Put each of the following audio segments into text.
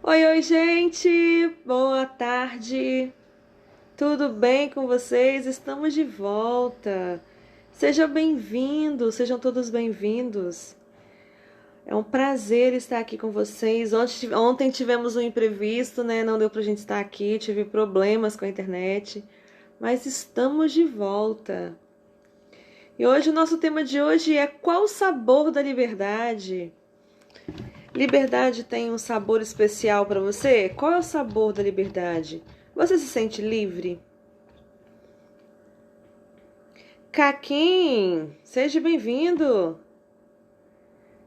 Oi, oi, gente! Boa tarde! Tudo bem com vocês? Estamos de volta! Sejam bem-vindos, sejam todos bem-vindos. É um prazer estar aqui com vocês. Ontem tivemos um imprevisto, né? Não deu pra gente estar aqui, tive problemas com a internet, mas estamos de volta. E hoje o nosso tema de hoje é qual o sabor da liberdade? Liberdade tem um sabor especial para você? Qual é o sabor da liberdade? Você se sente livre? Caquim, seja bem-vindo.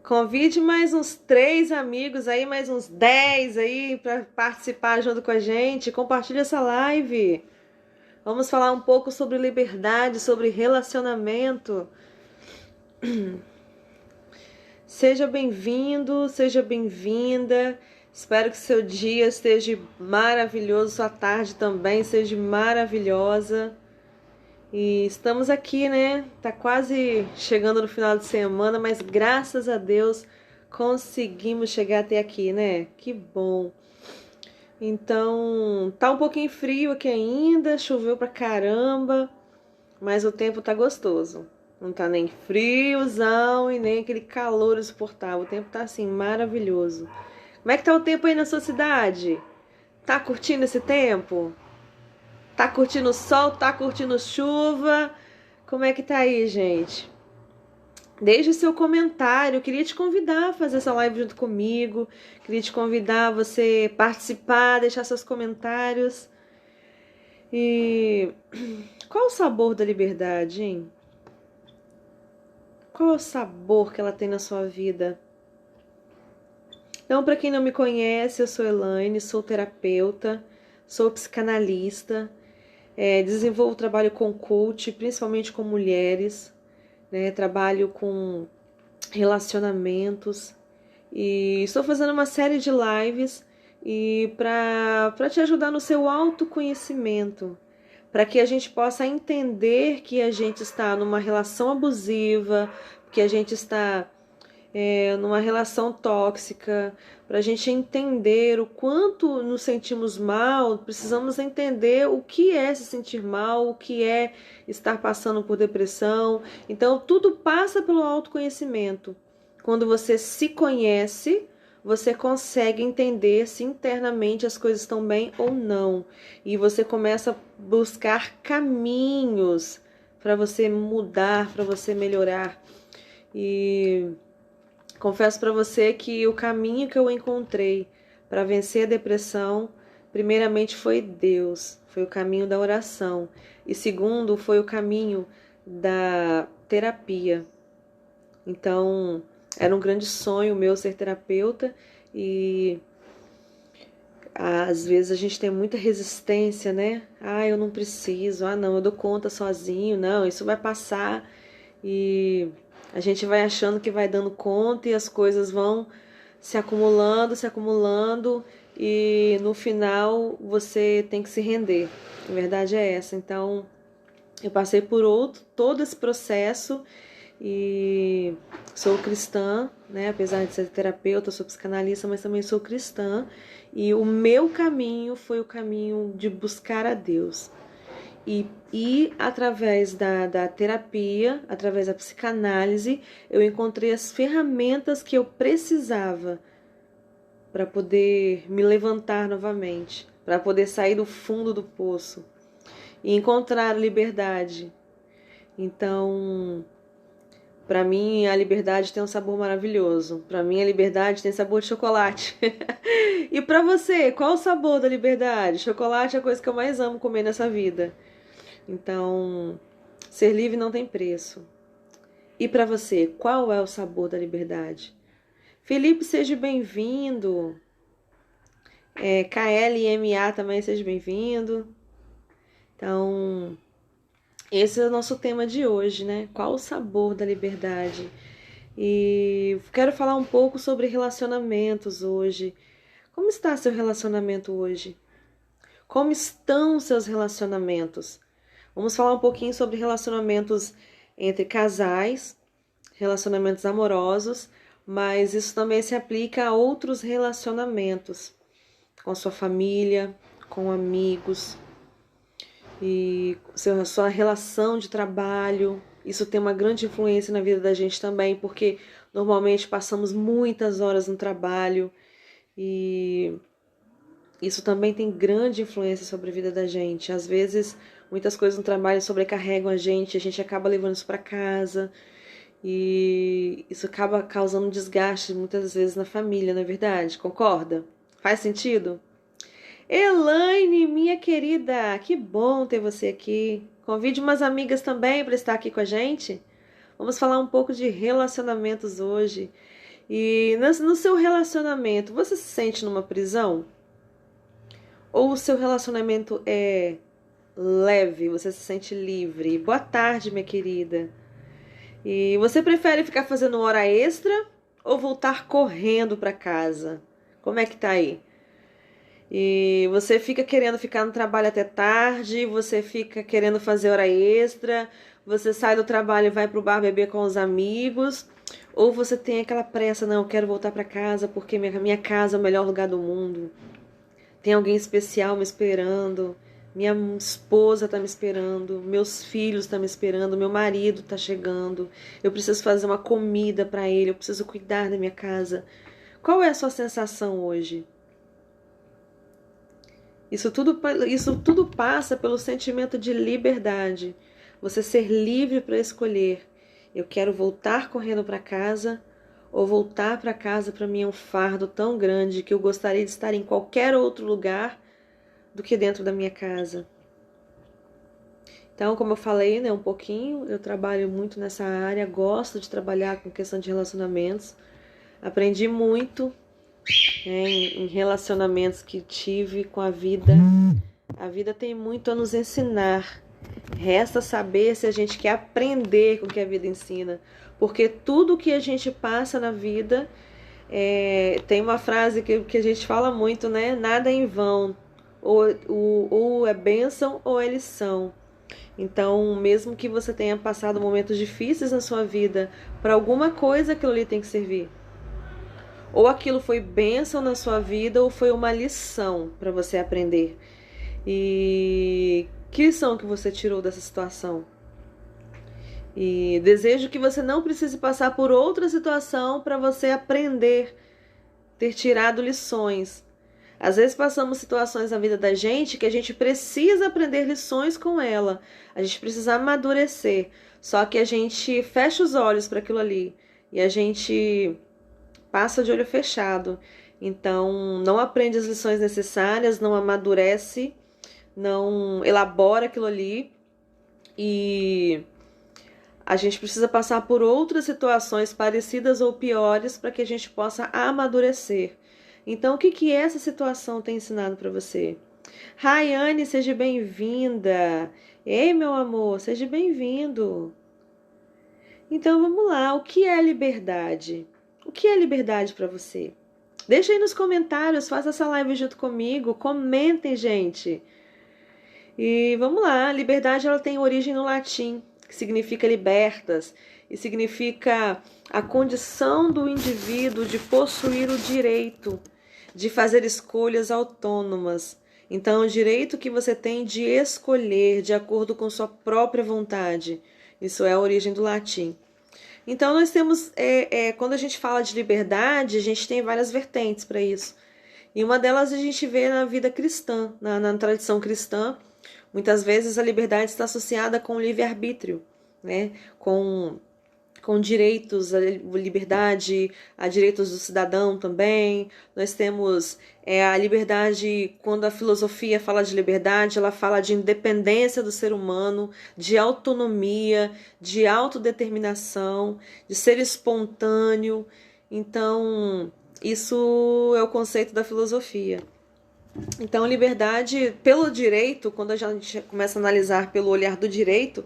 Convide mais uns 3 amigos aí, mais uns 10 aí para participar junto com a gente. Compartilhe essa live. Vamos falar um pouco sobre liberdade, sobre relacionamento. Seja bem-vindo, seja bem-vinda. Espero que seu dia esteja maravilhoso, sua tarde também seja maravilhosa. E estamos aqui, né? Tá quase chegando no final de semana, mas graças a Deus conseguimos chegar até aqui, né? Que bom. Então, tá um pouquinho frio aqui ainda, choveu pra caramba, mas o tempo tá gostoso. Não tá nem friozão e nem aquele calor insuportável. O tempo tá assim, maravilhoso. Como é que tá o tempo aí na sua cidade? Tá curtindo esse tempo? Tá curtindo o sol? Tá curtindo chuva? Como é que tá aí, gente? Deixe o seu comentário. Eu queria te convidar a fazer essa live junto comigo. Queria te convidar a você participar, deixar seus comentários. E qual o sabor da liberdade, hein? Qual é o sabor que ela tem na sua vida? Então, para quem não me conhece, eu sou Elaine, sou terapeuta, sou psicanalista, desenvolvo trabalho com coach, principalmente com mulheres, né? Trabalho com relacionamentos e estou fazendo uma série de lives e para te ajudar no seu autoconhecimento, para que a gente possa entender que a gente está numa relação abusiva, que a gente está numa relação tóxica, para a gente entender o quanto nos sentimos mal, precisamos entender o que é se sentir mal, o que é estar passando por depressão. Então, tudo passa pelo autoconhecimento. Quando você se conhece, você consegue entender se internamente as coisas estão bem ou não. E você começa a buscar caminhos para você mudar, para você melhorar. E confesso para você que o caminho que eu encontrei para vencer a depressão, primeiramente foi Deus, foi o caminho da oração. E segundo, foi o caminho da terapia. Então, era um grande sonho meu ser terapeuta e às vezes a gente tem muita resistência, né? Ah, eu não preciso, ah, não, eu dou conta sozinho, não, isso vai passar. E a gente vai achando que vai dando conta e as coisas vão se acumulando e no final você tem que se render. A verdade é essa. Então, eu passei por todo esse processo e sou cristã, né? Apesar de ser terapeuta, sou psicanalista, mas também sou cristã. E o meu caminho foi o caminho de buscar a Deus. E através da terapia, através da psicanálise, eu encontrei as ferramentas que eu precisava para poder me levantar novamente, para poder sair do fundo do poço e encontrar liberdade. Então, para mim, a liberdade tem um sabor maravilhoso. Para mim, a liberdade tem sabor de chocolate. E para você, qual o sabor da liberdade? Chocolate é a coisa que eu mais amo comer nessa vida. Então, ser livre não tem preço. E para você, qual é o sabor da liberdade? Felipe, seja bem-vindo. KLMA também, seja bem-vindo. Então, esse é o nosso tema de hoje, né? Qual o sabor da liberdade? E quero falar um pouco sobre relacionamentos hoje. Como está seu relacionamento hoje? Como estão seus relacionamentos? Vamos falar um pouquinho sobre relacionamentos entre casais, relacionamentos amorosos, mas isso também se aplica a outros relacionamentos. com a sua família, com amigos e sua relação de trabalho. Isso tem uma grande influência na vida da gente também, porque normalmente passamos muitas horas no trabalho e isso também tem grande influência sobre a vida da gente. Às vezes, muitas coisas no trabalho sobrecarregam a gente acaba levando isso para casa e isso acaba causando desgaste muitas vezes na família, não é verdade? Concorda? Faz sentido? Elaine, minha querida, que bom ter você aqui. Convide umas amigas também para estar aqui com a gente. Vamos falar um pouco de relacionamentos hoje. E no seu relacionamento, você se sente numa prisão? Ou o seu relacionamento é leve, você se sente livre? Boa tarde, minha querida. E você prefere ficar fazendo hora extra ou voltar correndo para casa? Como é que tá aí? E você fica querendo ficar no trabalho até tarde, você fica querendo fazer hora extra, você sai do trabalho e vai pro bar beber com os amigos, ou você tem aquela pressa, não, eu quero voltar para casa porque minha casa é o melhor lugar do mundo. Tem alguém especial me esperando, minha esposa tá me esperando, meus filhos tá me esperando, meu marido tá chegando, eu preciso fazer uma comida para ele, eu preciso cuidar da minha casa. Qual é a sua sensação hoje? Isso tudo passa pelo sentimento de liberdade. Você ser livre para escolher. Eu quero voltar correndo para casa ou voltar para casa para mim é um fardo tão grande que eu gostaria de estar em qualquer outro lugar do que dentro da minha casa. Então, como eu falei, né, um pouquinho, eu trabalho muito nessa área, gosto de trabalhar com questão de relacionamentos. Aprendi muito em relacionamentos que tive com a vida. A vida tem muito a nos ensinar. Resta saber se a gente quer aprender com o que a vida ensina. Porque tudo que a gente passa na vida, tem uma frase que a gente fala muito, né? Nada é em vão. Ou é bênção ou é lição. Então, mesmo que você tenha passado momentos difíceis na sua vida, para alguma coisa aquilo ali tem que servir. Ou aquilo foi bênção na sua vida ou foi uma lição para você aprender. E que lição que você tirou dessa situação? E desejo que você não precise passar por outra situação para você aprender, ter tirado lições. Às vezes passamos situações na vida da gente que a gente precisa aprender lições com ela. A gente precisa amadurecer. Só que a gente fecha os olhos para aquilo ali e a gente passa de olho fechado. Então, não aprende as lições necessárias, não amadurece, não elabora aquilo ali. E a gente precisa passar por outras situações parecidas ou piores para que a gente possa amadurecer. Então, o que essa situação tem ensinado para você? Rayane, seja bem-vinda. Ei, meu amor, seja bem-vindo. Então, vamos lá. O que é liberdade? O que é liberdade para você? Deixa aí nos comentários, faça essa live junto comigo, comentem, gente. E vamos lá, liberdade ela tem origem no latim, que significa libertas, e significa a condição do indivíduo de possuir o direito de fazer escolhas autônomas. Então, o direito que você tem de escolher de acordo com sua própria vontade. Isso é a origem do latim. Então, nós temos, quando a gente fala de liberdade, a gente tem várias vertentes para isso. E uma delas a gente vê na vida cristã, na tradição cristã. Muitas vezes a liberdade está associada com o livre-arbítrio, né? Com direitos, a liberdade, a direitos do cidadão também. Nós temos a liberdade, quando a filosofia fala de liberdade, ela fala de independência do ser humano, de autonomia, de autodeterminação, de ser espontâneo. Então, isso é o conceito da filosofia. Então, liberdade pelo direito, quando a gente começa a analisar pelo olhar do direito,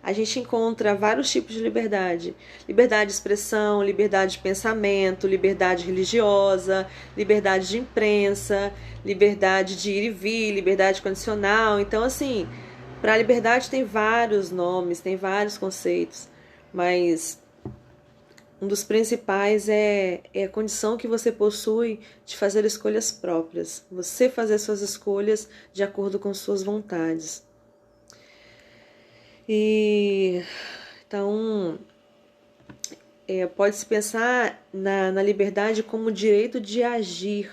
a gente encontra vários tipos de liberdade. Liberdade de expressão, liberdade de pensamento, liberdade religiosa, liberdade de imprensa, liberdade de ir e vir, liberdade condicional. Então, assim, para a liberdade tem vários nomes, tem vários conceitos. Mas um dos principais é a condição que você possui de fazer escolhas próprias. Você fazer suas escolhas de acordo com suas vontades. E então pode-se pensar na liberdade como o direito de agir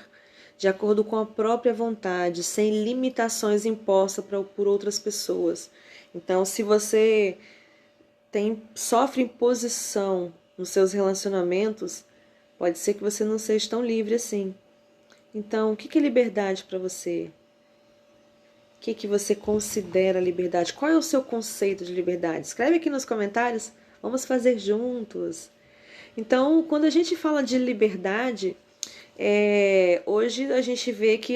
de acordo com a própria vontade, sem limitações impostas por outras pessoas. Então, se você sofre imposição nos seus relacionamentos, pode ser que você não seja tão livre assim. Então, o que é liberdade para você? O que você considera liberdade? Qual é o seu conceito de liberdade? Escreve aqui nos comentários, vamos fazer juntos. Então, quando a gente fala de liberdade, hoje a gente vê que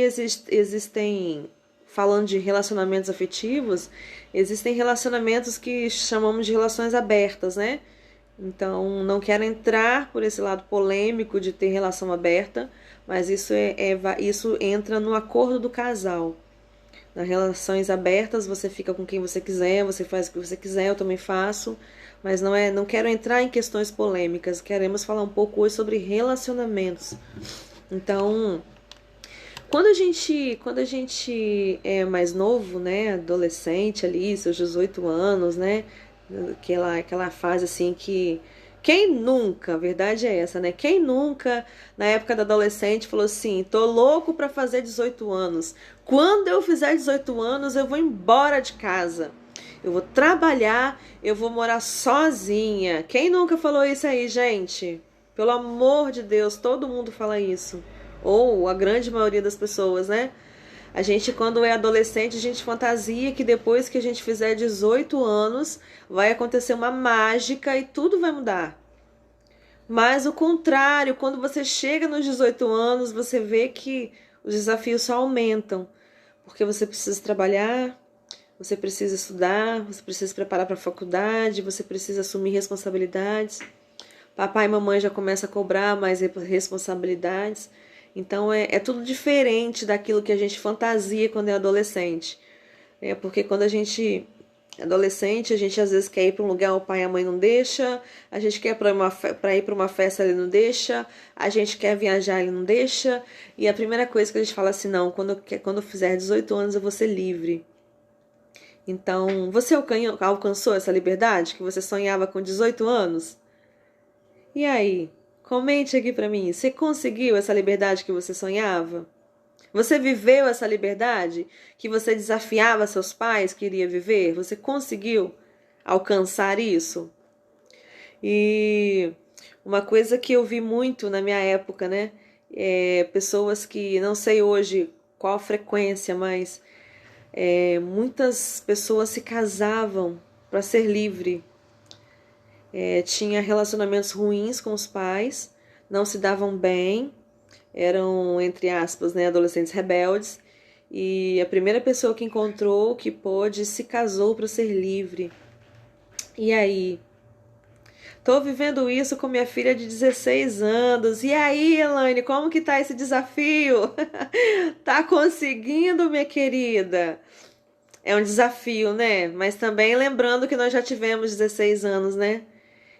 existem, falando de relacionamentos afetivos, existem relacionamentos que chamamos de relações abertas, né? Então, não quero entrar por esse lado polêmico de ter relação aberta, mas isso entra no acordo do casal. Nas relações abertas, você fica com quem você quiser, você faz o que você quiser, eu também faço, mas não quero entrar em questões polêmicas, queremos falar um pouco hoje sobre relacionamentos. Então, quando a gente é mais novo, né, adolescente ali, seus 18 anos, né, aquela fase assim que quem nunca, a verdade é essa, né? Quem nunca, na época da adolescente, falou assim: tô louco pra fazer 18 anos. Quando eu fizer 18 anos, eu vou embora de casa. Eu vou trabalhar, eu vou morar sozinha. Quem nunca falou isso aí, gente? Pelo amor de Deus, todo mundo fala isso. Ou a grande maioria das pessoas, né? A gente, quando é adolescente, a gente fantasia que depois que a gente fizer 18 anos, vai acontecer uma mágica e tudo vai mudar. Mas o contrário, quando você chega nos 18 anos, você vê que os desafios só aumentam. Porque você precisa trabalhar, você precisa estudar, você precisa se preparar para a faculdade, você precisa assumir responsabilidades. Papai e mamãe já começam a cobrar mais responsabilidades. Então é tudo diferente daquilo que a gente fantasia quando é adolescente. Porque quando a gente é adolescente, a gente às vezes quer ir para um lugar, o pai e a mãe não deixa, a gente quer para ir para uma festa, ele não deixa, a gente quer viajar, ele não deixa, e a primeira coisa que a gente fala assim, não, quando eu fizer 18 anos eu vou ser livre. Então, você alcançou essa liberdade que você sonhava com 18 anos? E aí? Comente aqui pra mim, você conseguiu essa liberdade que você sonhava? Você viveu essa liberdade que você desafiava seus pais que iria viver? Você conseguiu alcançar isso? E uma coisa que eu vi muito na minha época, né? Pessoas que, não sei hoje qual a frequência, mas muitas pessoas se casavam para ser livre. Tinha relacionamentos ruins com os pais, não se davam bem, eram, entre aspas, né, adolescentes rebeldes, e a primeira pessoa que encontrou, que pôde, se casou para ser livre. E aí? Tô vivendo isso com minha filha de 16 anos. E aí, Elaine, como que tá esse desafio? Tá conseguindo, minha querida? É um desafio, né? Mas também lembrando que nós já tivemos 16 anos, né?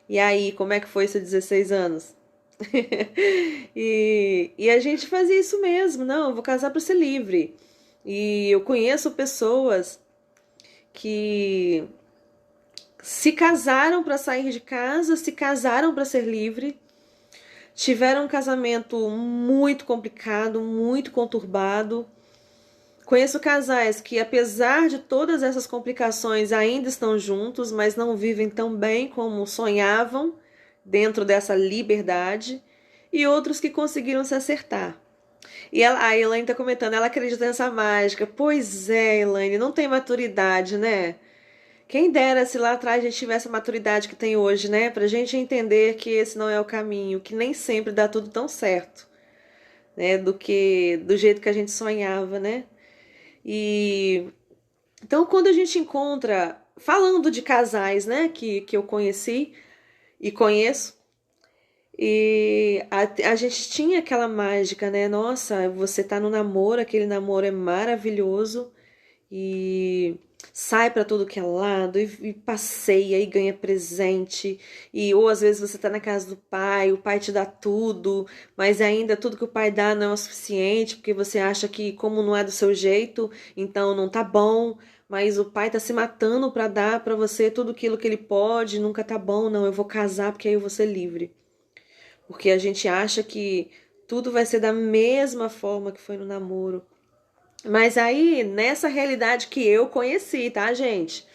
E aí, como é que foi esses 16 anos? e a gente fazia isso mesmo. Não, eu vou casar para ser livre. E eu conheço pessoas que se casaram para sair de casa, se casaram para ser livre, tiveram um casamento muito complicado, muito conturbado. Conheço casais que, apesar de todas essas complicações, ainda estão juntos, mas não vivem tão bem como sonhavam dentro dessa liberdade, e outros que conseguiram se acertar. E a Elaine está comentando, ela acredita nessa mágica. Pois é, Elaine, não tem maturidade, né? Quem dera se lá atrás a gente tivesse a maturidade que tem hoje, né? Pra gente entender que esse não é o caminho, que nem sempre dá tudo tão certo, né? Do jeito que a gente sonhava, né? E então, quando a gente encontra, falando de casais, né, que eu conheci e conheço, e a gente tinha aquela mágica, né? Nossa, você tá no namoro, aquele namoro é maravilhoso, e sai para tudo que é lado e passeia e ganha presente. E ou às vezes você tá na casa do pai, o pai te dá tudo, mas ainda tudo que o pai dá não é o suficiente, porque você acha que como não é do seu jeito, então não tá bom. Mas o pai tá se matando para dar para você tudo aquilo que ele pode, nunca tá bom, não, eu vou casar porque aí eu vou ser livre. Porque a gente acha que tudo vai ser da mesma forma que foi no namoro. Mas aí, nessa realidade que eu conheci, tá, gente?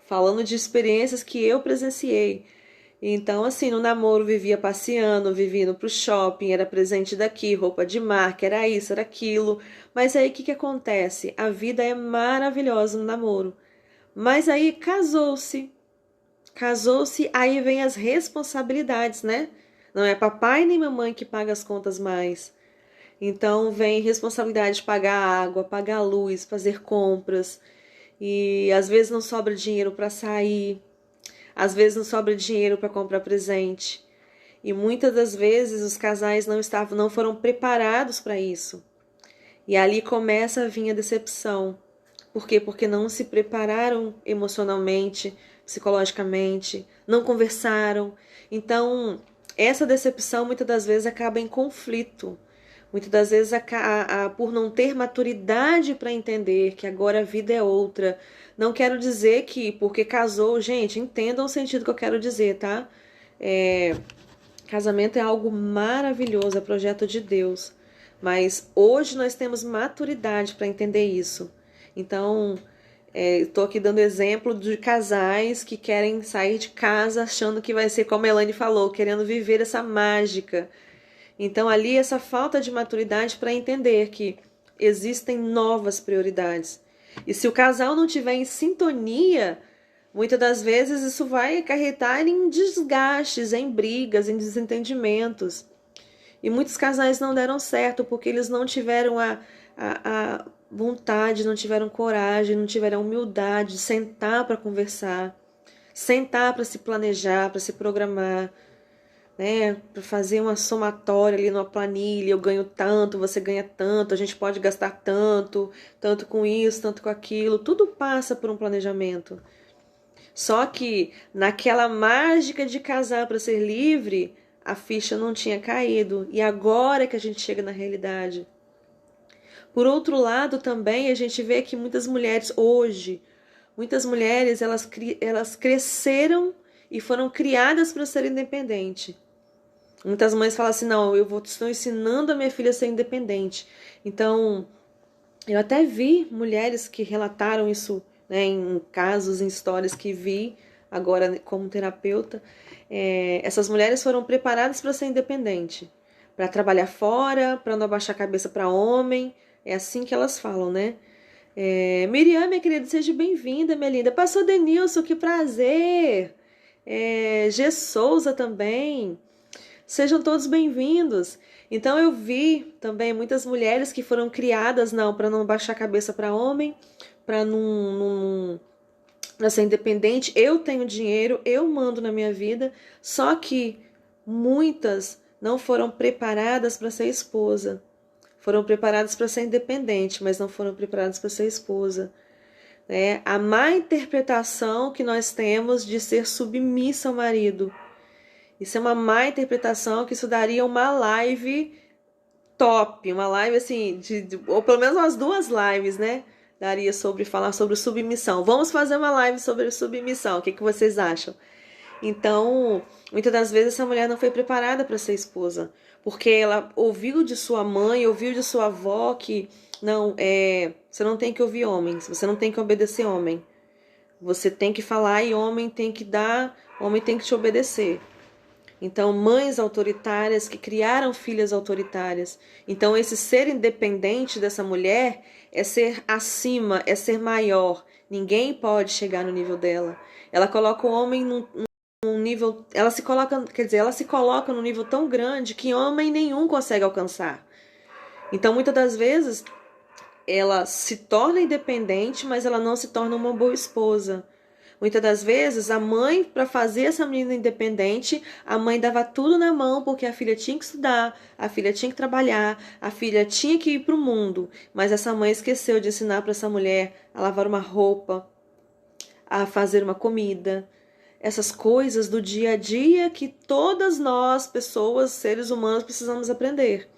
Falando de experiências que eu presenciei. Então, assim, no namoro vivia passeando, vivia indo pro shopping, era presente daqui, roupa de marca, era isso, era aquilo. Mas aí o que que acontece? A vida é maravilhosa no namoro. Mas aí casou-se. Casou-se, aí vem as responsabilidades, né? Não é papai nem mamãe que paga as contas mais. Então vem responsabilidade de pagar a água, pagar a luz, fazer compras. E às vezes não sobra dinheiro para sair, às vezes não sobra dinheiro para comprar presente. E muitas das vezes os casais não foram preparados para isso. E ali começa a vir a decepção. Por quê? Porque não se prepararam emocionalmente, psicologicamente, não conversaram. Então, essa decepção muitas das vezes acaba em conflito. Muitas das vezes, por não ter maturidade para entender que agora a vida é outra. Não quero dizer que porque casou, gente, entendam o sentido que eu quero dizer, tá? Casamento é algo maravilhoso, é projeto de Deus. Mas hoje nós temos maturidade para entender isso. Então, estou aqui dando exemplo de casais que querem sair de casa achando que vai ser como a Elaine falou, querendo viver essa mágica. Então, ali, essa falta de maturidade para entender que existem novas prioridades. E se o casal não tiver em sintonia, muitas das vezes isso vai acarretar em desgastes, em brigas, em desentendimentos. E muitos casais não deram certo porque eles não tiveram a vontade, não tiveram coragem, não tiveram a humildade de sentar para conversar, sentar para se planejar, para se programar, né? Para fazer uma somatória ali numa planilha, eu ganho tanto, você ganha tanto, a gente pode gastar tanto, tanto com isso, tanto com aquilo, tudo passa por um planejamento. Só que naquela mágica de casar para ser livre, a ficha não tinha caído. E agora que a gente chega na realidade. Por outro lado, também a gente vê que muitas mulheres hoje, muitas mulheres, elas cresceram e foram criadas para ser independente. Muitas mães falam assim, não, estou ensinando a minha filha a ser independente. Então, eu até vi mulheres que relataram isso, né, em casos, em histórias que vi agora como terapeuta. Essas mulheres foram preparadas para ser independente, para trabalhar fora, para não abaixar a cabeça para homem. É assim que elas falam, né? Miriam, minha querida, seja bem-vinda, minha linda. Pastor Denilson, que prazer. G. Souza também. Sejam todos bem-vindos. Então eu vi também muitas mulheres que foram criadas para não baixar a cabeça para homem, para ser independente. Eu tenho dinheiro, eu mando na minha vida, só que muitas não foram preparadas para ser esposa. Foram preparadas para ser independente, mas não foram preparadas para ser esposa. A má interpretação que nós temos de ser submissa ao marido. Isso é uma má interpretação, que isso daria uma live top, uma live assim, ou pelo menos umas 2 lives, né? Daria falar sobre submissão. Vamos fazer uma live sobre submissão, o que vocês acham? Então, muitas das vezes essa mulher não foi preparada para ser esposa, porque ela ouviu de sua mãe, ouviu de sua avó que não, você não tem que ouvir homens, você não tem que obedecer homem. Você tem que falar e homem tem que dar, homem tem que te obedecer. Então, mães autoritárias que criaram filhas autoritárias. Então, esse ser independente dessa mulher é ser acima, é ser maior. Ninguém pode chegar no nível dela. Ela coloca o homem num nível... Ela se coloca num nível tão grande que homem nenhum consegue alcançar. Então, muitas das vezes, ela se torna independente, mas ela não se torna uma boa esposa. Muitas das vezes, a mãe, para fazer essa menina independente, a mãe dava tudo na mão porque a filha tinha que estudar, a filha tinha que trabalhar, a filha tinha que ir para o mundo. Mas essa mãe esqueceu de ensinar para essa mulher a lavar uma roupa, a fazer uma comida. Essas coisas do dia a dia que todas nós, pessoas, seres humanos, precisamos aprender.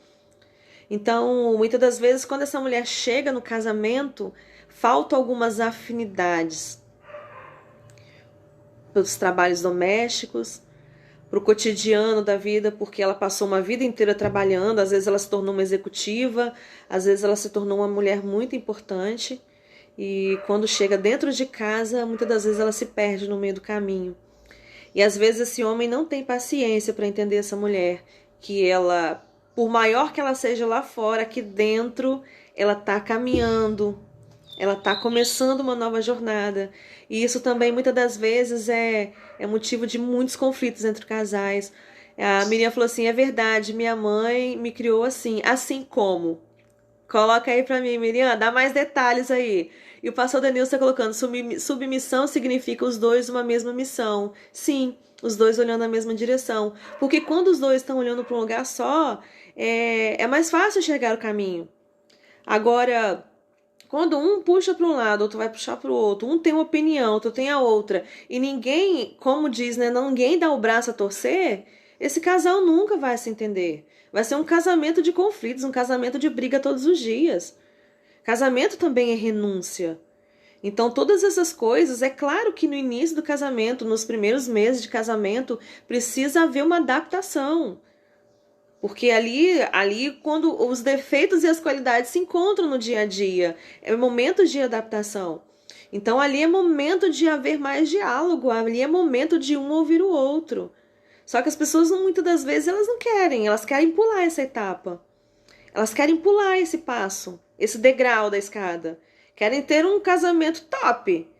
Então, muitas das vezes, quando essa mulher chega no casamento, faltam algumas afinidades para os trabalhos domésticos, para o cotidiano da vida, porque ela passou uma vida inteira trabalhando, às vezes ela se tornou uma executiva, às vezes ela se tornou uma mulher muito importante, e quando chega dentro de casa, muitas das vezes ela se perde no meio do caminho. E às vezes esse homem não tem paciência para entender essa mulher, que ela, por maior que ela seja lá fora, aqui dentro ela está caminhando, ela está começando uma nova jornada. E isso também muitas das vezes é motivo de muitos conflitos entre casais. A Miriam falou assim, é verdade, minha mãe me criou assim como? Coloca aí pra mim, Miriam, dá mais detalhes aí. E o pastor Danilo está colocando, submissão significa os dois uma mesma missão. Sim, os dois olhando na mesma direção. Porque quando os dois estão olhando para um lugar só, é mais fácil enxergar o caminho. Agora, quando um puxa para um lado, outro vai puxar para o outro, um tem uma opinião, outro tem a outra, e ninguém, como diz, né, ninguém dá o braço a torcer, esse casal nunca vai se entender. Vai ser um casamento de conflitos, um casamento de briga todos os dias. Casamento também é renúncia. Então, todas essas coisas, é claro que no início do casamento, nos primeiros meses de casamento, precisa haver uma adaptação. Porque ali, quando os defeitos e as qualidades se encontram no dia a dia, é momento de adaptação. Então, ali é momento de haver mais diálogo, ali é momento de um ouvir o outro. Só que as pessoas, muitas das vezes, elas não querem, elas querem pular essa etapa. Elas querem pular esse passo, esse degrau da escada. Querem ter um casamento top.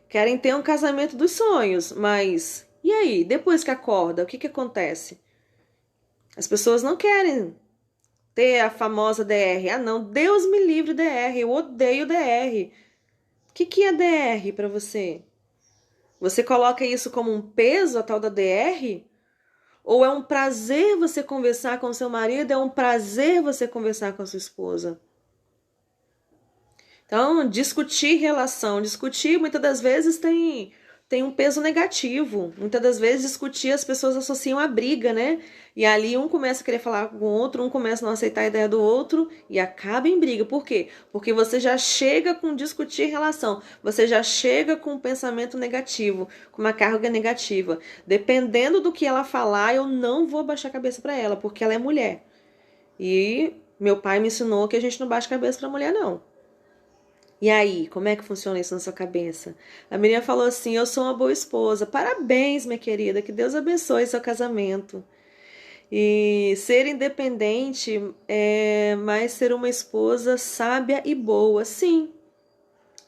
Querem ter um casamento dos sonhos. Mas, e aí? Depois que acorda, o que acontece? As pessoas não querem ter a famosa DR. Ah, não, Deus me livre DR, eu odeio DR. O que é DR para você? Você coloca isso como um peso, a tal da DR? Ou é um prazer você conversar com seu marido, é um prazer você conversar com a sua esposa? Então, discutir relação, discutir muitas das vezes tem um peso negativo. Muitas das vezes discutir as pessoas associam a briga, né? E ali um começa a querer falar com o outro, um começa a não aceitar a ideia do outro e acaba em briga. Por quê? Porque você já chega com discutir relação, você já chega com um pensamento negativo, com uma carga negativa. Dependendo do que ela falar, eu não vou baixar a cabeça para ela, porque ela é mulher. E meu pai me ensinou que a gente não baixa a cabeça para mulher, não. E aí, como é que funciona isso na sua cabeça? A menina falou assim, eu sou uma boa esposa. Parabéns, minha querida, que Deus abençoe seu casamento. E ser independente é mais ser uma esposa sábia e boa. Sim,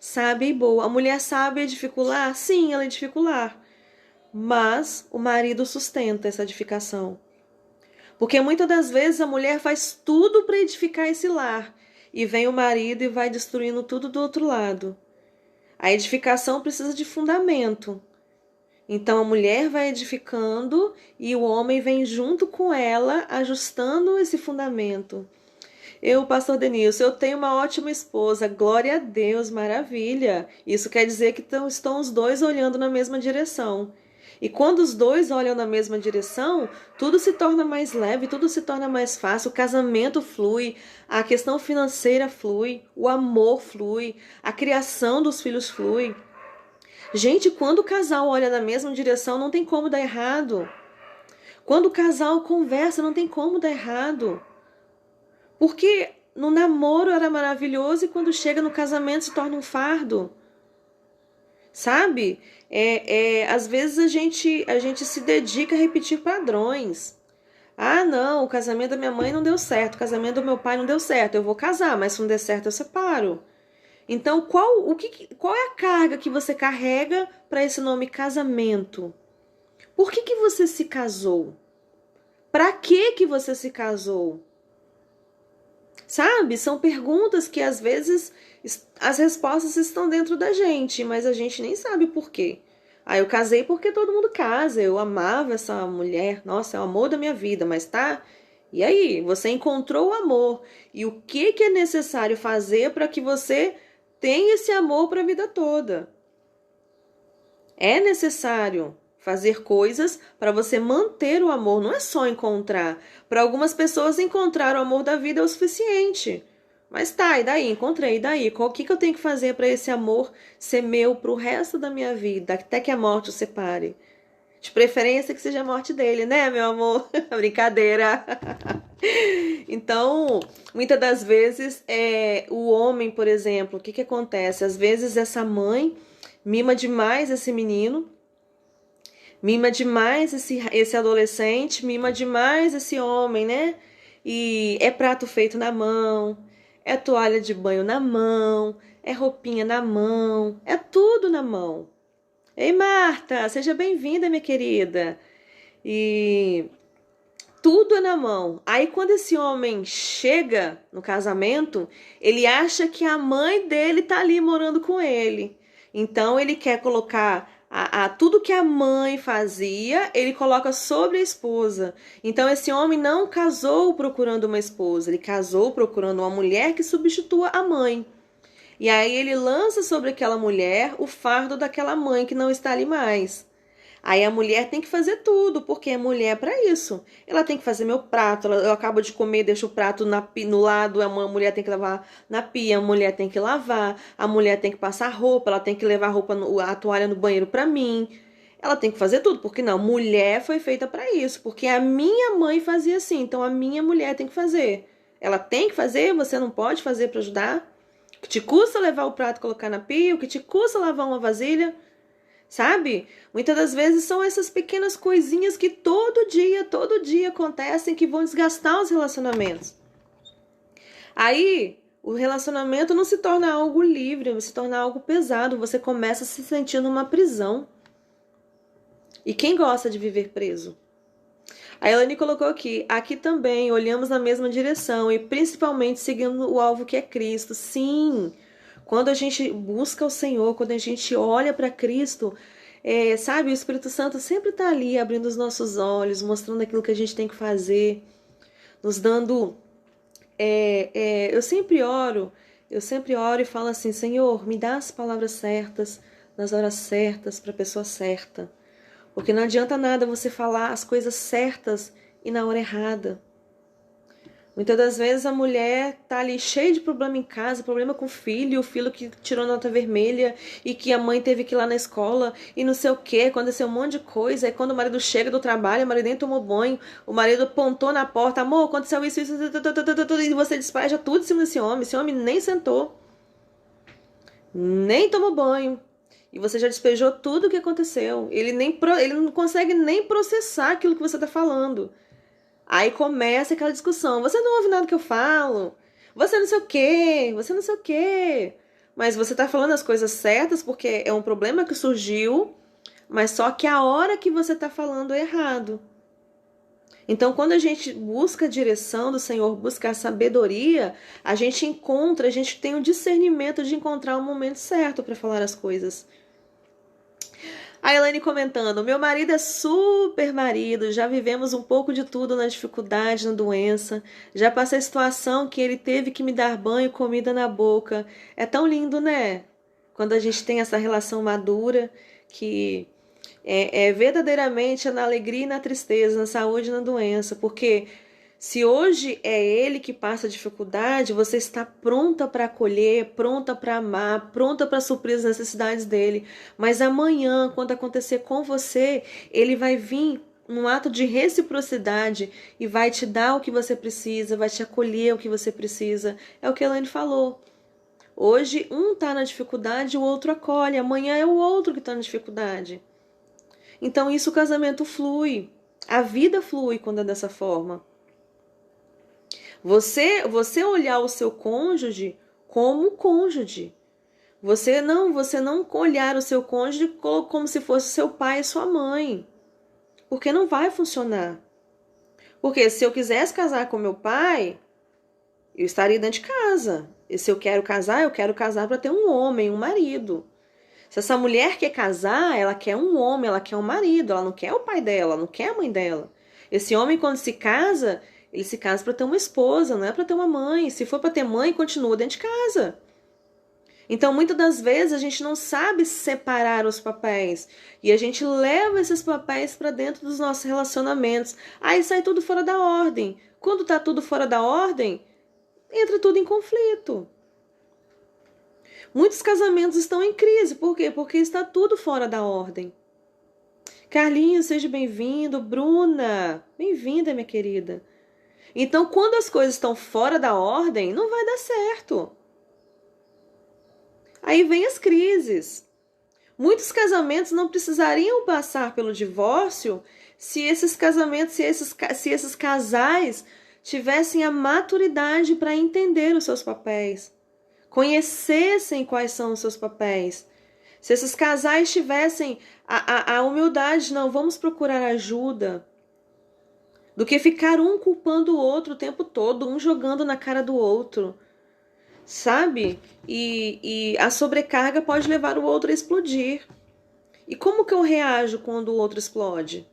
sábia e boa. A mulher sábia é edificular? Sim, ela é edificular. Mas o marido sustenta essa edificação. Porque muitas das vezes a mulher faz tudo para edificar esse lar. E vem o marido e vai destruindo tudo do outro lado. A edificação precisa de fundamento. Então a mulher vai edificando e o homem vem junto com ela, ajustando esse fundamento. Pastor Denilson, eu tenho uma ótima esposa, glória a Deus, maravilha. Isso quer dizer que estão os dois olhando na mesma direção. E quando os dois olham na mesma direção, tudo se torna mais leve, tudo se torna mais fácil, o casamento flui, a questão financeira flui, o amor flui, a criação dos filhos flui. Gente, quando o casal olha na mesma direção, não tem como dar errado. Quando o casal conversa, não tem como dar errado. Porque no namoro era maravilhoso e quando chega no casamento se torna um fardo. Sabe? Às vezes a gente se dedica a repetir padrões. Ah, não, o casamento da minha mãe não deu certo, o casamento do meu pai não deu certo. Eu vou casar, mas se não der certo eu separo. Então, qual é a carga que você carrega para esse nome casamento? Por que você se casou? Para que você se casou? Sabe? São perguntas que às vezes as respostas estão dentro da gente, mas a gente nem sabe por quê. Aí eu casei porque todo mundo casa. Eu amava essa mulher. Nossa, é o amor da minha vida, mas tá. E aí, você encontrou o amor. E o que que é necessário fazer para que você tenha esse amor para a vida toda? É necessário fazer coisas para você manter o amor, não é só encontrar. Para algumas pessoas, encontrar o amor da vida é o suficiente. Mas tá, e daí? Encontrei, e daí? O que eu tenho que fazer para esse amor ser meu pro resto da minha vida, até que a morte o separe? De preferência que seja a morte dele, né, meu amor? Brincadeira. Então, muitas das vezes, o homem, por exemplo, o que acontece? Às vezes essa mãe mima demais esse menino, mima demais esse adolescente, mima demais esse homem, né? E é prato feito na mão, é toalha de banho na mão, é roupinha na mão, é tudo na mão. Ei, Marta, seja bem-vinda, minha querida. E tudo é na mão. Aí, quando esse homem chega no casamento, ele acha que a mãe dele tá ali morando com ele. Então, ele quer colocar tudo que a mãe fazia, ele coloca sobre a esposa. Então, esse homem não casou procurando uma esposa, ele casou procurando uma mulher que substitua a mãe. E aí ele lança sobre aquela mulher o fardo daquela mãe que não está ali mais. Aí a mulher tem que fazer tudo, porque é mulher para isso. Ela tem que fazer meu prato, eu acabo de comer, deixo o prato no lado, a mulher tem que lavar na pia, a mulher tem que lavar, a mulher tem que passar roupa, ela tem que levar a toalha no banheiro para mim. Ela tem que fazer tudo, porque não, mulher foi feita para isso, porque a minha mãe fazia assim, então a minha mulher tem que fazer. Ela tem que fazer, você não pode fazer para ajudar? O que te custa levar o prato e colocar na pia? O que te custa lavar uma vasilha? Sabe? Muitas das vezes são essas pequenas coisinhas que todo dia acontecem que vão desgastar os relacionamentos. Aí, o relacionamento não se torna algo livre, se torna algo pesado, você começa a se sentir numa prisão. E quem gosta de viver preso? A Elaine colocou aqui também olhamos na mesma direção e principalmente seguindo o alvo que é Cristo. Sim, quando a gente busca o Senhor, quando a gente olha para Cristo, sabe, o Espírito Santo sempre está ali abrindo os nossos olhos, mostrando aquilo que a gente tem que fazer, nos dando... eu sempre oro e falo assim, Senhor, me dá as palavras certas, nas horas certas, para a pessoa certa. Porque não adianta nada você falar as coisas certas e na hora errada. Muitas das vezes a mulher tá ali cheia de problema em casa, problema com o filho que tirou nota vermelha e que a mãe teve que ir lá na escola e não sei o que, aconteceu um monte de coisa. Aí quando o marido chega do trabalho, o marido nem tomou banho, o marido apontou na porta, amor, aconteceu isso, e você despeja tudo em cima desse homem. Esse homem nem sentou, nem tomou banho. E você já despejou tudo o que aconteceu. Ele não consegue nem processar aquilo que você está falando. Aí começa aquela discussão. Você não ouve nada que eu falo. Você não sei o quê. Você não sei o quê. Mas você está falando as coisas certas porque é um problema que surgiu, mas só que a hora que você está falando é errado. Então, quando a gente busca a direção do Senhor, busca a sabedoria, a gente tem o discernimento de encontrar o momento certo para falar as coisas. A Elaine comentando, meu marido é super marido, já vivemos um pouco de tudo na dificuldade, na doença, já passei a situação que ele teve que me dar banho e comida na boca. É tão lindo, né? Quando a gente tem essa relação madura, que é verdadeiramente na alegria e na tristeza, na saúde e na doença, porque... Se hoje é ele que passa dificuldade, você está pronta para acolher, pronta para amar, pronta para suprir as necessidades dele. Mas amanhã, quando acontecer com você, ele vai vir num ato de reciprocidade e vai te dar o que você precisa, vai te acolher o que você precisa. É o que a Elaine falou. Hoje um está na dificuldade, o outro acolhe. Amanhã é o outro que está na dificuldade. Então isso o casamento flui. A vida flui quando é dessa forma. Você olhar o seu cônjuge como cônjuge. Você não olhar o seu cônjuge como se fosse seu pai e sua mãe. Porque não vai funcionar. Porque se eu quisesse casar com meu pai, eu estaria dentro de casa. E se eu quero casar para ter um homem, um marido. Se essa mulher quer casar, ela quer um homem, ela quer um marido, ela não quer o pai dela, ela não quer a mãe dela. Esse homem, quando se casa, ele se casa para ter uma esposa, não é para ter uma mãe. Se for para ter mãe, continua dentro de casa. Então, muitas das vezes, a gente não sabe separar os papéis. E a gente leva esses papéis para dentro dos nossos relacionamentos. Aí sai tudo fora da ordem. Quando tá tudo fora da ordem, entra tudo em conflito. Muitos casamentos estão em crise. Por quê? Porque está tudo fora da ordem. Carlinhos, seja bem-vindo. Bruna, bem-vinda, minha querida. Então, quando as coisas estão fora da ordem, não vai dar certo. Aí vem as crises. Muitos casamentos não precisariam passar pelo divórcio se esses casamentos, se esses casais tivessem a maturidade para entender os seus papéis, conhecessem quais são os seus papéis. Se esses casais tivessem a humildade, não, vamos procurar ajuda, do que ficar um culpando o outro o tempo todo, um jogando na cara do outro, sabe? E a sobrecarga pode levar o outro a explodir. E como que eu reajo quando o outro explode?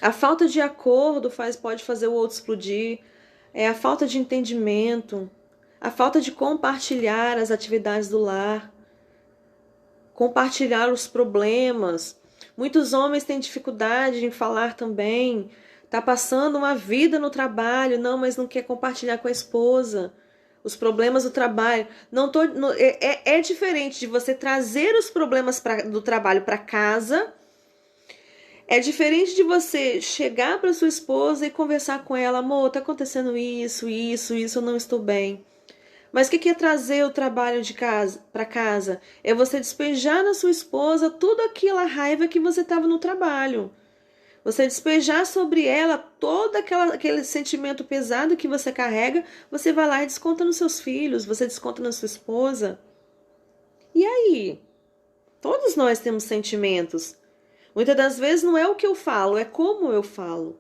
A falta de acordo pode fazer o outro explodir. É a falta de entendimento, a falta de compartilhar as atividades do lar, compartilhar os problemas. Muitos homens têm dificuldade em falar também. Tá passando uma vida no trabalho, não, mas não quer compartilhar com a esposa os problemas do trabalho. É diferente de você trazer os problemas do trabalho para casa. É diferente de você chegar para sua esposa e conversar com ela, amor, tá acontecendo isso, eu não estou bem. Mas o que é trazer o trabalho de casa para casa? É você despejar na sua esposa toda aquela raiva que você estava no trabalho. Você despejar sobre ela todo aquele sentimento pesado que você carrega, você vai lá e desconta nos seus filhos, você desconta na sua esposa. E aí? Todos nós temos sentimentos. Muitas das vezes não é o que eu falo, é como eu falo.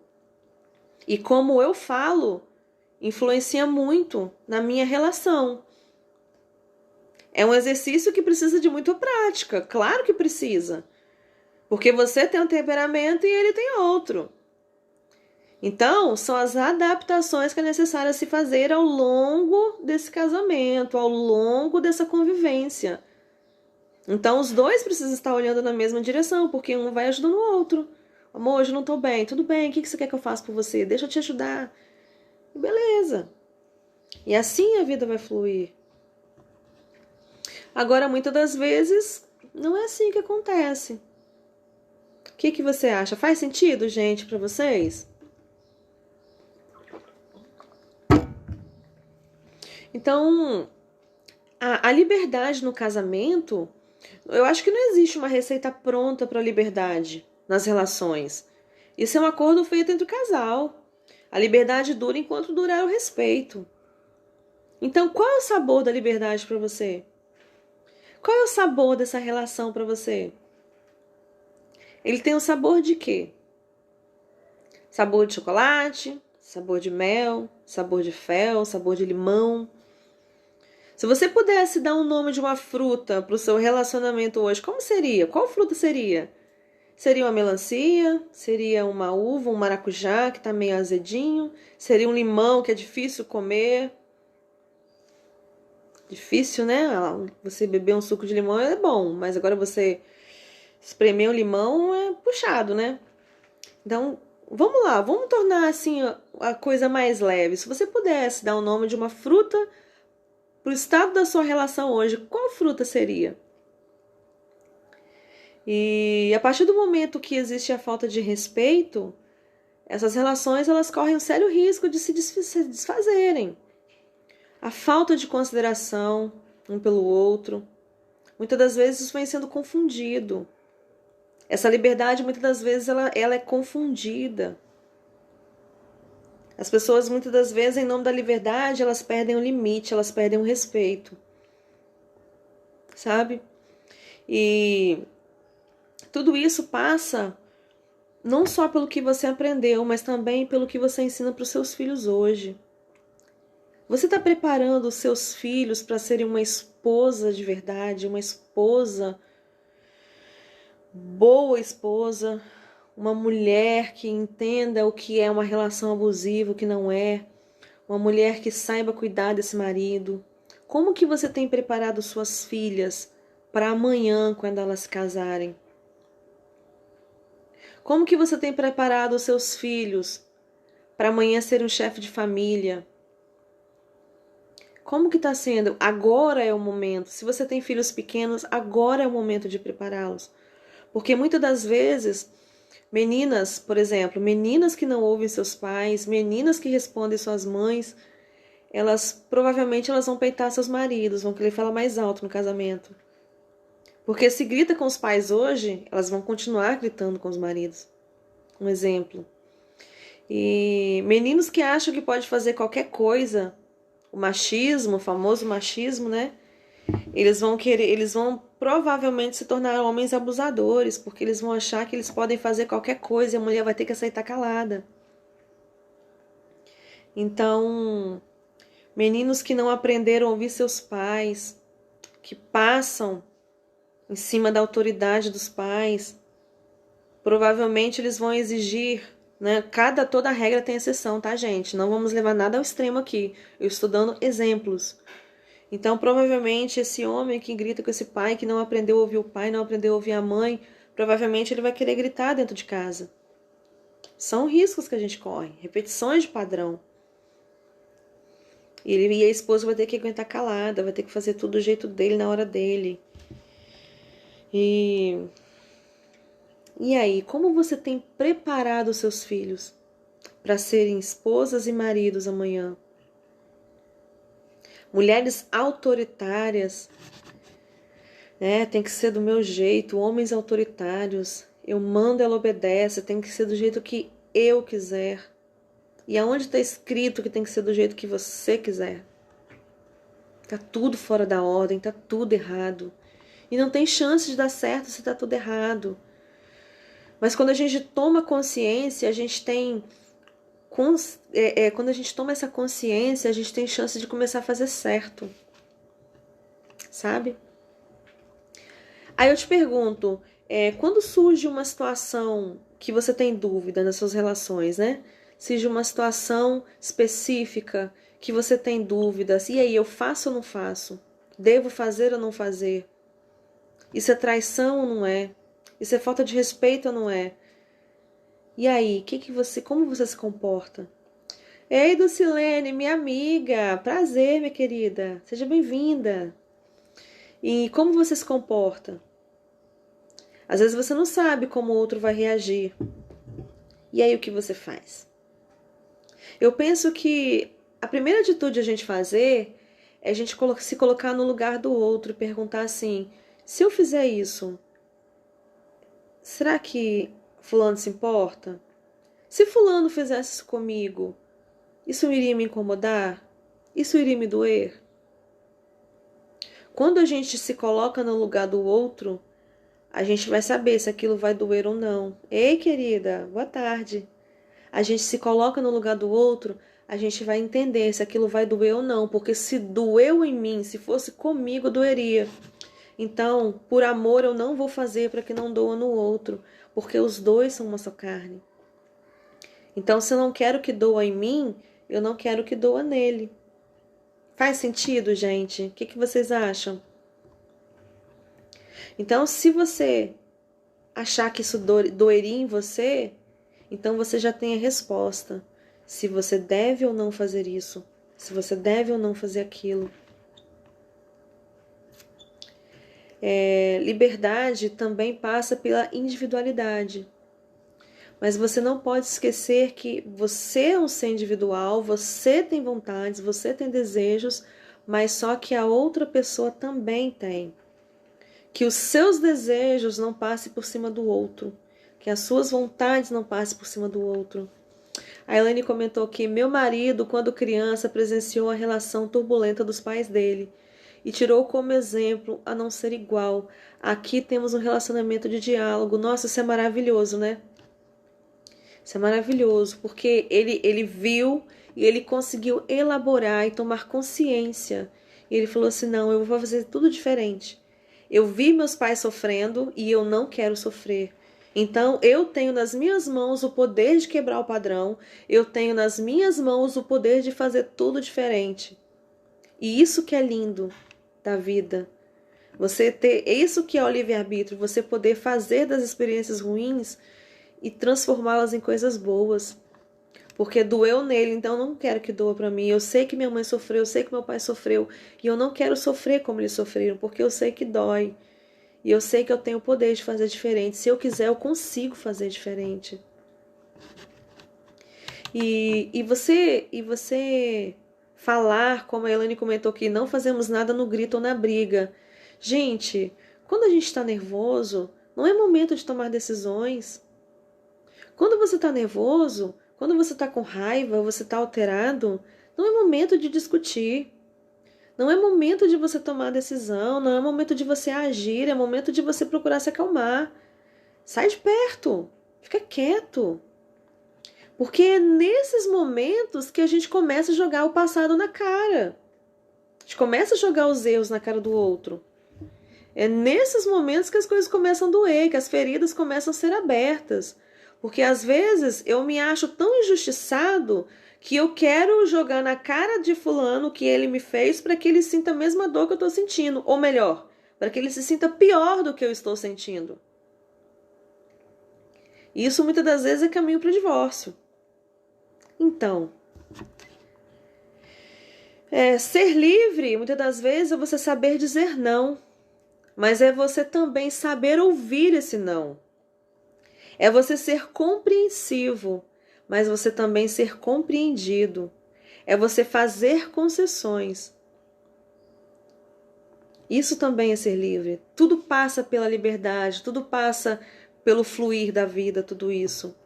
E como eu falo influencia muito na minha relação. É um exercício que precisa de muita prática, claro que precisa. Porque você tem um temperamento e ele tem outro. Então, são as adaptações que é necessário se fazer ao longo desse casamento, ao longo dessa convivência. Então, os dois precisam estar olhando na mesma direção, porque um vai ajudando o outro. Amor, hoje eu não tô bem. Tudo bem, o que você quer que eu faça por você? Deixa eu te ajudar. Beleza. E assim a vida vai fluir. Agora, muitas das vezes, não é assim que acontece. O que você acha? Faz sentido, gente, para vocês? Então, a liberdade no casamento, eu acho que não existe uma receita pronta para a liberdade nas relações. Isso é um acordo feito entre o casal. A liberdade dura enquanto durar o respeito. Então, qual é o sabor da liberdade para você? Qual é o sabor dessa relação para você? Ele tem um sabor de quê? Sabor de chocolate, sabor de mel, sabor de fel, sabor de limão. Se você pudesse dar um nome de uma fruta para o seu relacionamento hoje, como seria? Qual fruta seria? Seria uma melancia? Seria uma uva, um maracujá que está meio azedinho? Seria um limão que é difícil comer? Difícil, né? Você beber um suco de limão é bom, mas agora você espremer um limão é puxado, né? Então, vamos lá, vamos tornar assim a coisa mais leve. Se você pudesse dar o nome de uma fruta para o estado da sua relação hoje, qual fruta seria? E a partir do momento que existe a falta de respeito, essas relações elas correm um sério risco de se desfazerem. A falta de consideração um pelo outro, muitas das vezes isso vem sendo confundido. Essa liberdade, muitas das vezes, ela é confundida. As pessoas, muitas das vezes, em nome da liberdade, elas perdem o limite, elas perdem o respeito. Sabe? E tudo isso passa não só pelo que você aprendeu, mas também pelo que você ensina para os seus filhos hoje. Você está preparando os seus filhos para serem uma esposa de verdade, uma esposa, boa esposa, uma mulher que entenda o que é uma relação abusiva, o que não é, uma mulher que saiba cuidar desse marido? Como que você tem preparado suas filhas para amanhã, quando elas se casarem? Como que você tem preparado os seus filhos para amanhã ser um chefe de família? Como que está sendo? Agora é o momento. Se você tem filhos pequenos, agora é o momento de prepará-los. Porque muitas das vezes, meninas, por exemplo, meninas que não ouvem seus pais, meninas que respondem suas mães, provavelmente elas vão peitar seus maridos, vão querer falar mais alto no casamento. Porque se grita com os pais hoje, elas vão continuar gritando com os maridos. Um exemplo. E meninos que acham que pode fazer qualquer coisa, o machismo, o famoso machismo, né? Eles vão provavelmente se tornar homens abusadores, porque eles vão achar que eles podem fazer qualquer coisa e a mulher vai ter que aceitar calada. Então, meninos que não aprenderam a ouvir seus pais, que passam em cima da autoridade dos pais, provavelmente eles vão exigir, né? Toda regra tem exceção, tá, gente? Não vamos levar nada ao extremo aqui. Eu estou dando exemplos. Então, provavelmente, esse homem que grita com esse pai, que não aprendeu a ouvir o pai, não aprendeu a ouvir a mãe, provavelmente ele vai querer gritar dentro de casa. São riscos que a gente corre, repetições de padrão. E a esposa vai ter que aguentar calada, vai ter que fazer tudo do jeito dele, na hora dele. E aí, como você tem preparado os seus filhos para serem esposas e maridos amanhã? Mulheres autoritárias, né? Tem que ser do meu jeito. Homens autoritários, eu mando, ela obedece. Tem que ser do jeito que eu quiser. E aonde está escrito que tem que ser do jeito que você quiser? Tá tudo fora da ordem, tá tudo errado. E não tem chance de dar certo se tá tudo errado. Mas quando a gente toma consciência, a gente tem... quando a gente toma essa consciência, a gente tem chance de começar a fazer certo. Sabe? Aí eu te pergunto, quando surge uma situação que você tem dúvida nas suas relações, né? Surge uma situação específica que você tem dúvidas, e aí, eu faço ou não faço? Devo fazer ou não fazer? Isso é traição ou não é? Isso é falta de respeito ou não é? E aí, como você se comporta? Ei, Dulcilene, minha amiga, prazer, minha querida, seja bem-vinda. E como você se comporta? Às vezes você não sabe como o outro vai reagir. E aí, o que você faz? Eu penso que a primeira atitude a gente fazer é a gente se colocar no lugar do outro e perguntar assim: se eu fizer isso, será que fulano se importa? Se fulano fizesse isso comigo, isso iria me incomodar? Isso iria me doer? Quando a gente se coloca no lugar do outro, a gente vai saber se aquilo vai doer ou não. Ei, querida, boa tarde. A gente se coloca no lugar do outro, a gente vai entender se aquilo vai doer ou não, porque se doeu em mim, se fosse comigo, doeria. Então, por amor, eu não vou fazer para que não doa no outro, porque os dois são uma só carne. Então, se eu não quero que doa em mim, eu não quero que doa nele. Faz sentido, gente? O que vocês acham? Então, se você achar que isso doeria em você, então você já tem a resposta. Se você deve ou não fazer isso. Se você deve ou não fazer aquilo. Liberdade também passa pela individualidade. Mas você não pode esquecer que você é um ser individual, você tem vontades, você tem desejos, mas só que a outra pessoa também tem. Que os seus desejos não passem por cima do outro. Que as suas vontades não passem por cima do outro. A Elaine comentou que meu marido, quando criança, presenciou a relação turbulenta dos pais dele e tirou como exemplo a não ser igual. Aqui temos um relacionamento de diálogo. Nossa, isso é maravilhoso, né? Isso é maravilhoso, porque ele viu E ele conseguiu elaborar e tomar consciência. E ele falou assim, não, eu vou fazer tudo diferente. Eu vi meus pais sofrendo e eu não quero sofrer. Então, eu tenho nas minhas mãos o poder de quebrar o padrão. Eu tenho nas minhas mãos o poder de fazer tudo diferente. E isso que é lindo da vida. Você ter isso que é o livre-arbítrio, você poder fazer das experiências ruins e transformá-las em coisas boas. Porque doeu nele, então eu não quero que doa para mim. Eu sei que minha mãe sofreu, eu sei que meu pai sofreu, e eu não quero sofrer como eles sofreram, porque eu sei que dói. E eu sei que eu tenho o poder de fazer diferente. Se eu quiser, eu consigo fazer diferente. E você falar, como a Elaine comentou aqui, não fazemos nada no grito ou na briga. Gente, quando a gente está nervoso, não é momento de tomar decisões. Quando você está nervoso, quando você está com raiva, você está alterado, não é momento de discutir. Não é momento de você tomar decisão, não é momento de você agir, é momento de você procurar se acalmar. Sai de perto, fica quieto. Porque é nesses momentos que a gente começa a jogar o passado na cara. A gente começa a jogar os erros na cara do outro. É nesses momentos que as coisas começam a doer, que as feridas começam a ser abertas. Porque às vezes eu me acho tão injustiçado que eu quero jogar na cara de fulano o que ele me fez para que ele sinta a mesma dor que eu estou sentindo. Ou melhor, para que ele se sinta pior do que eu estou sentindo. E isso muitas das vezes é caminho para o divórcio. Então, ser livre, muitas das vezes, é você saber dizer não. Mas é você também saber ouvir esse não. É você ser compreensivo, mas você também ser compreendido. É você fazer concessões. Isso também é ser livre. Tudo passa pela liberdade, tudo passa pelo fluir da vida, tudo isso.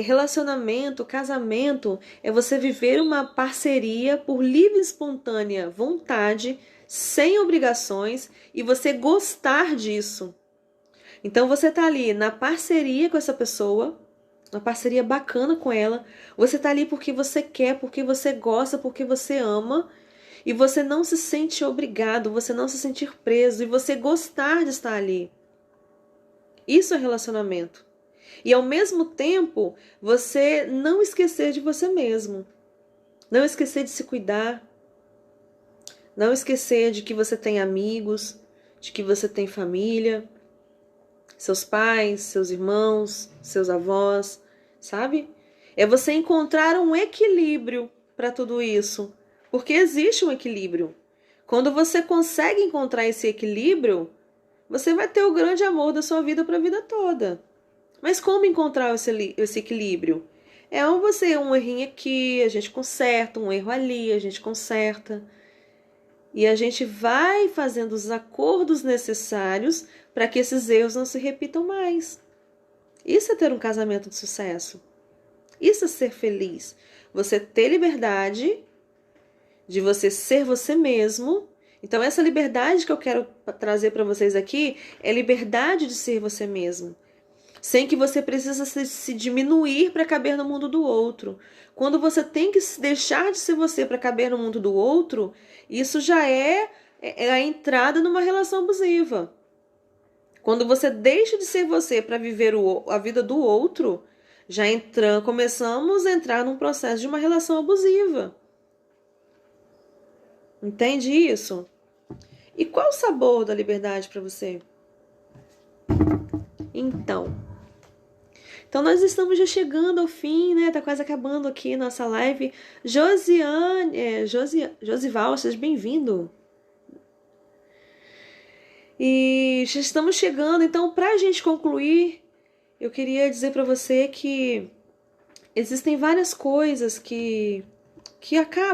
Relacionamento, casamento, é você viver uma parceria por livre e espontânea vontade, sem obrigações, e você gostar disso. Então você tá ali na parceria com essa pessoa, uma parceria bacana com ela, você tá ali porque você quer, porque você gosta, porque você ama, e você não se sente obrigado, você não se sentir preso, e você gostar de estar ali. Isso é relacionamento. E ao mesmo tempo, você não esquecer de você mesmo. Não esquecer de se cuidar. Não esquecer de que você tem amigos, de que você tem família, seus pais, seus irmãos, seus avós, sabe? É você encontrar um equilíbrio para tudo isso. Porque existe um equilíbrio. Quando você consegue encontrar esse equilíbrio, você vai ter o grande amor da sua vida para a vida toda. Mas como encontrar esse equilíbrio? É um errinho aqui, a gente conserta, um erro ali, a gente conserta. E a gente vai fazendo os acordos necessários para que esses erros não se repitam mais. Isso é ter um casamento de sucesso. Isso é ser feliz. Você ter liberdade de você ser você mesmo. Então essa liberdade que eu quero trazer para vocês aqui é liberdade de ser você mesmo. Sem que você precise se diminuir para caber no mundo do outro. Quando você tem que deixar de ser você para caber no mundo do outro, isso já é a entrada numa relação abusiva. Quando você deixa de ser você para viver a vida do outro, começamos a entrar num processo de uma relação abusiva. Entende isso? E qual o sabor da liberdade para você? Então nós estamos já chegando ao fim, né? Tá quase acabando aqui nossa live. Josival, seja bem-vindo. E já estamos chegando, então pra gente concluir, eu queria dizer para você que existem várias coisas que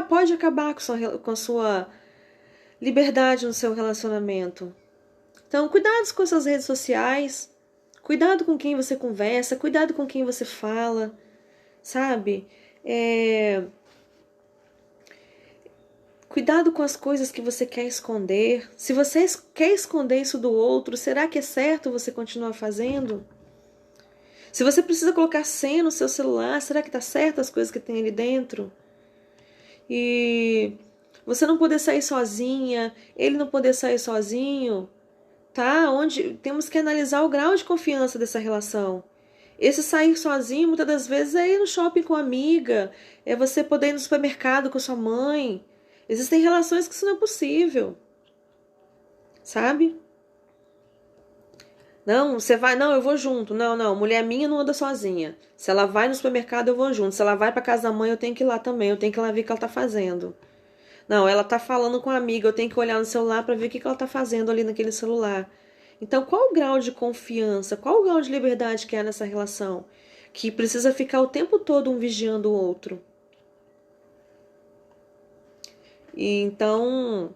pode acabar com a sua liberdade no seu relacionamento. Então, cuidado com as suas redes sociais. Cuidado com quem você conversa, cuidado com quem você fala, sabe? Cuidado com as coisas que você quer esconder. Se você quer esconder isso do outro, será que é certo você continuar fazendo? Se você precisa colocar senha no seu celular, será que tá certo as coisas que tem ali dentro? E você não poder sair sozinha, ele não poder sair sozinho, tá? Onde temos que analisar o grau de confiança dessa relação. Esse sair sozinho, muitas das vezes, é ir no shopping com a amiga, é você poder ir no supermercado com sua mãe. Existem relações que isso não é possível, sabe? Não, você vai, não, eu vou junto. Não, não, mulher minha não anda sozinha. Se ela vai no supermercado, eu vou junto. Se ela vai pra casa da mãe, eu tenho que ir lá também. Eu tenho que ir lá ver o que ela tá fazendo. Não, ela tá falando com a amiga, eu tenho que olhar no celular pra ver o que ela tá fazendo ali naquele celular. Então, qual o grau de confiança, qual o grau de liberdade que há nessa relação? Que precisa ficar o tempo todo um vigiando o outro. E então,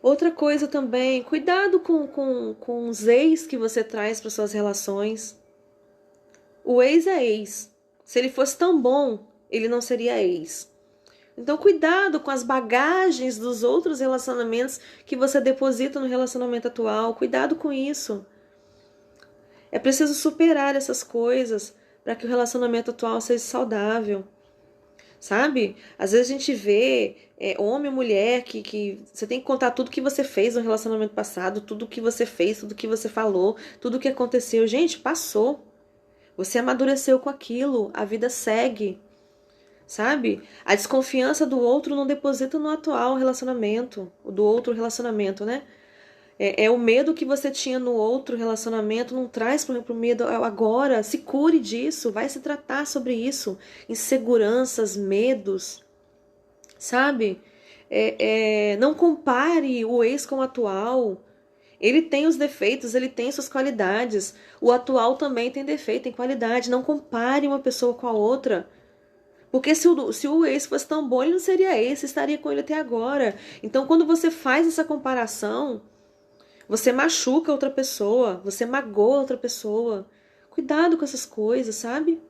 outra coisa também, cuidado com os ex que você traz para suas relações. O ex é ex. Se ele fosse tão bom, ele não seria ex. Então, cuidado com as bagagens dos outros relacionamentos que você deposita no relacionamento atual. Cuidado com isso. É preciso superar essas coisas para que o relacionamento atual seja saudável. Sabe? Às vezes a gente vê homem e mulher que você tem que contar tudo que você fez no relacionamento passado, tudo que você fez, tudo que você falou, tudo que aconteceu. Gente, passou. Você amadureceu com aquilo, a vida segue. Sabe? A desconfiança do outro não deposita no atual relacionamento, do outro relacionamento, né? É o medo que você tinha no outro relacionamento, não traz pro medo agora. Se cure disso, vai se tratar sobre isso. Inseguranças, medos, sabe? Não compare o ex com o atual. Ele tem os defeitos, ele tem suas qualidades. O atual também tem defeito, tem qualidade. Não compare uma pessoa com a outra. Porque se o ex fosse tão bom, ele não seria ex, você estaria com ele até agora. Então, quando você faz essa comparação, você machuca outra pessoa, você magoa outra pessoa. Cuidado com essas coisas, sabe?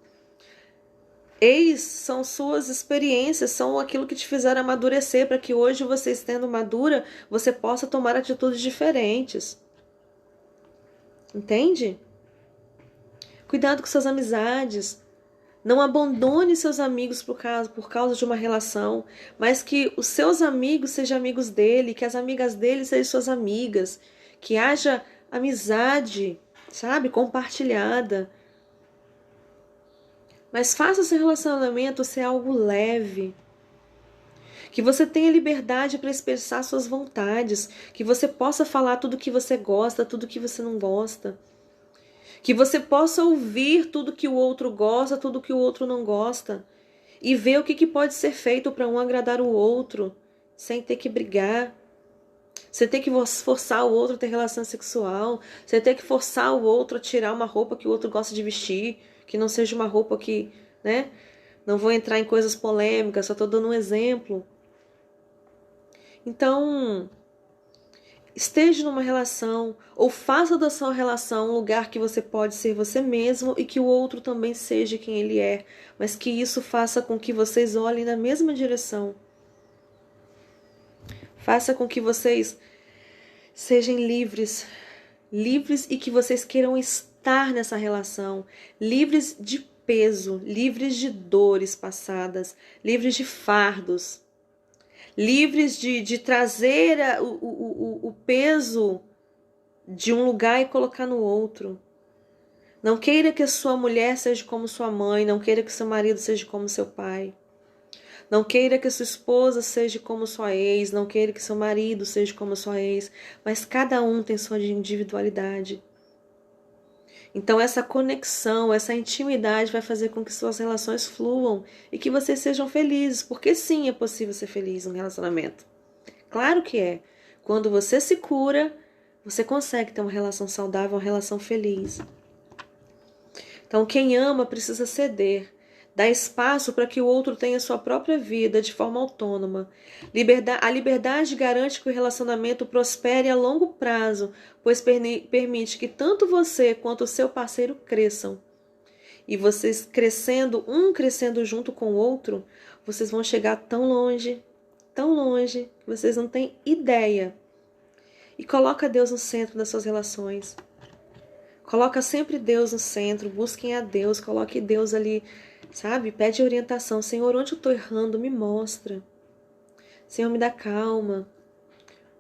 Ex são suas experiências, são aquilo que te fizeram amadurecer para que hoje você, estando madura, você possa tomar atitudes diferentes. Entende? Cuidado com suas amizades. Não abandone seus amigos por causa de uma relação, mas que os seus amigos sejam amigos dele, que as amigas dele sejam suas amigas, que haja amizade, sabe, compartilhada. Mas faça seu relacionamento ser algo leve, que você tenha liberdade para expressar suas vontades, que você possa falar tudo que você gosta, tudo que você não gosta. Que você possa ouvir tudo que o outro gosta, tudo que o outro não gosta. E ver o que pode ser feito para um agradar o outro, sem ter que brigar. Você tem que forçar o outro a ter relação sexual. Você tem que forçar o outro a tirar uma roupa que o outro gosta de vestir. Que não seja uma roupa que, né? Não vou entrar em coisas polêmicas, só estou dando um exemplo. Então, esteja numa relação ou faça da sua relação um lugar que você pode ser você mesmo e que o outro também seja quem ele é, mas que isso faça com que vocês olhem na mesma direção. Faça com que vocês sejam livres, livres e que vocês queiram estar nessa relação, livres de peso, livres de dores passadas, livres de fardos. Livres de trazer o peso de um lugar e colocar no outro. Não queira que a sua mulher seja como sua mãe, não queira que seu marido seja como seu pai. Não queira que a sua esposa seja como sua ex, não queira que seu marido seja como sua ex, mas cada um tem sua individualidade. Então essa conexão, essa intimidade vai fazer com que suas relações fluam e que vocês sejam felizes, porque sim, é possível ser feliz num relacionamento. Claro que é. Quando você se cura, você consegue ter uma relação saudável, uma relação feliz. Então quem ama precisa ceder, dar espaço para que o outro tenha sua própria vida de forma autônoma. A liberdade garante que o relacionamento prospere a longo prazo, pois permite que tanto você quanto o seu parceiro cresçam. E vocês crescendo, um crescendo junto com o outro, vocês vão chegar tão longe, que vocês não têm ideia. E coloca Deus no centro das suas relações. Coloca sempre Deus no centro, busquem a Deus, coloque Deus ali, sabe? Pede orientação. Senhor, onde eu estou errando? Me mostra. Senhor, me dá calma.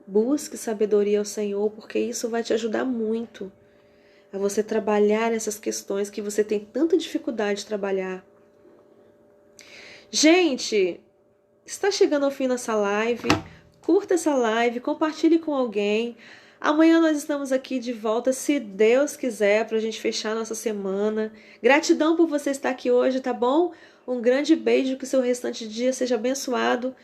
Busque sabedoria ao Senhor, porque isso vai te ajudar muito a você trabalhar essas questões que você tem tanta dificuldade de trabalhar. Gente, está chegando ao fim dessa live. Curta essa live, compartilhe com alguém. Amanhã nós estamos aqui de volta, se Deus quiser, para a gente fechar nossa semana. Gratidão por você estar aqui hoje, tá bom? Um grande beijo, que o seu restante de dia seja abençoado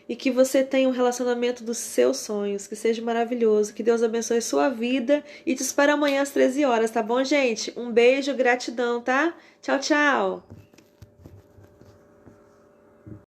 e que você tenha um relacionamento dos seus sonhos, que seja maravilhoso. Que Deus abençoe sua vida e te espero amanhã às 13 horas, tá bom, gente? Um beijo, gratidão, tá? Tchau, tchau!